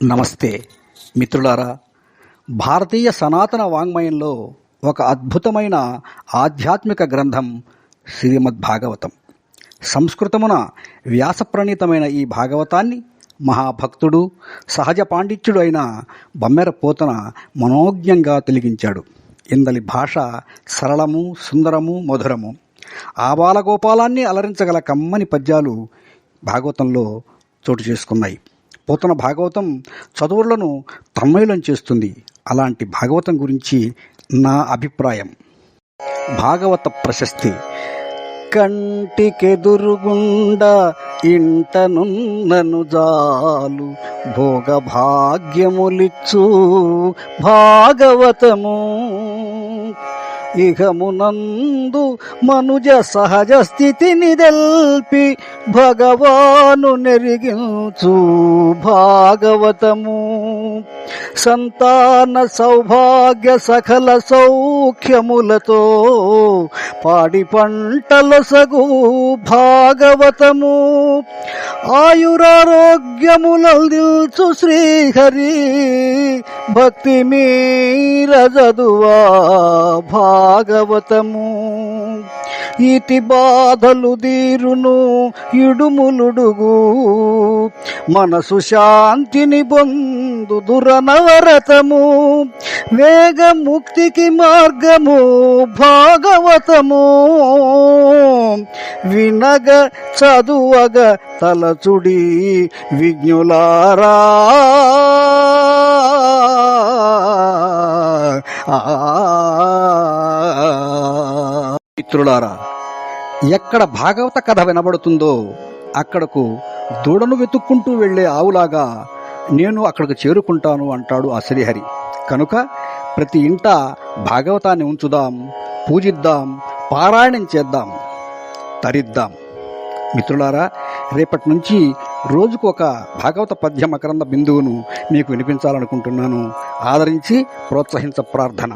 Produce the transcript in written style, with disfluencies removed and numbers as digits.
నమస్తే మిత్రులారా. భారతీయ సనాతన వాంగ్మయంలో ఒక అద్భుతమైన ఆధ్యాత్మిక గ్రంథం శ్రీమద్భాగవతం. సంస్కృతమున వ్యాసప్రణీతమైన ఈ భాగవతాన్ని మహాభక్తుడు సహజ పాండిత్యుడు అయిన బమ్మెర పోతన మనోజ్ఞంగా తెలిగించాడు. ఇందలి భాష సరళము, సుందరము, మధురము. ఆబాలగోపాలాన్ని అలరించగల కమ్మని పద్యాలు భాగవతంలో చోటు చేసుకున్నాయి. పోతన భాగవతం చదువులను తన్మయులం చేస్తుంది. అలాంటి భాగవతం గురించి నా అభిప్రాయం. భాగవత ప్రశస్తి. కంటికెదురుగుండ ఇంటనున్నను జాలు భోగభాగ్యములిచ్చు భాగవతము. ఇహమునందు మనుజ సహజ స్థితిని తెల్పి భగవాను నెరిగించు భాగవతము. సంతాన సౌభాగ్య సకల సౌఖ్యములతో పాడి పంటలొసగు భాగవతము. ఆయురారోగ్యములందిల్చు శ్రీహరి భక్తి మీర చదువా భాగవతము. ఇతి బాధలు దీరును ఇడుములుడుగు మనసు శాంతిని పొందు దురనవరతము. వేగ ముక్తికి మార్గము భాగవతము. వినగ చదువగ తలచుడి విజ్ఞులారా. మిత్రులారా, ఎక్కడ భాగవత కథ వినబడుతుందో అక్కడకు దూడను వెతుక్కుంటూ వెళ్లే ఆవులాగా నేను అక్కడికి చేరుకుంటాను అంటాడు ఆ శ్రీహరి. కనుక ప్రతి ఇంట భాగవతాన్ని ఉంచుదాం, పూజిద్దాం, పారాయణం చేద్దాం, తరిద్దాం. మిత్రులారా, రేపటి నుంచి రోజుకు ఒక భాగవత పద్య మకరంద బిందువును మీకు వినిపించాలనుకుంటున్నాను. ఆదరించి ప్రోత్సహించ ప్రార్థన.